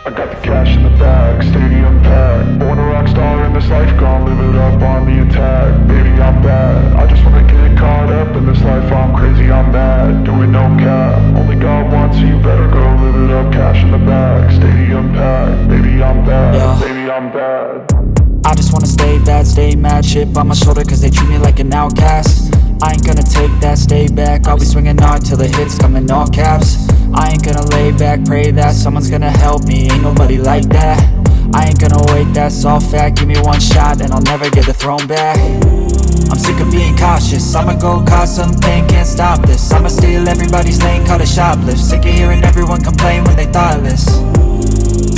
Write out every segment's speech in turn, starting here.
I got the cash in the bag, stadium packed. Born a rock star in this life, gon' live it up on the attack. Baby, I'm bad, I just wanna get caught up in this life. I'm crazy, I'm mad, doing no cap. Only God wants, so you better go live it up. Cash in the bag, stadium packed. Baby, I'm bad, Yeah. baby, I'm bad. I just wanna stay bad, stay mad. Chip on my shoulder cause they treat me like an outcast. I ain't gonna take that, stay back. I'll be swinging hard till the hits come in all caps. I ain't gonna lay back, pray that someone's gonna help me. Ain't nobody like that. I ain't gonna wait, that's all fact. Give me one shot and I'll never get the throne back. I'm sick of being cautious, I'ma go cause some pain, can't stop this. I'ma steal everybody's lane, call it shoplift. Sick of hearing everyone complain when they thoughtless.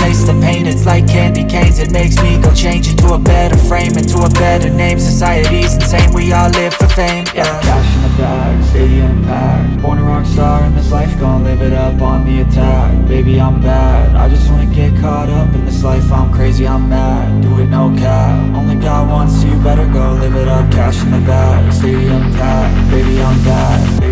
Taste the pain, it's like candy canes. It makes me go change into a better frame, into a better name. Society's insane, we all live for fame, yeah. Cash in the bag, stadium packed. Born a rock star in this life, gon' live it up on the attack. Baby, I'm bad, I just wanna get caught up in this life. I'm crazy, I'm mad, do it no cap. Only God wants, so you better go live it up. Cash in the bag, stadium packed. Baby, I'm bad.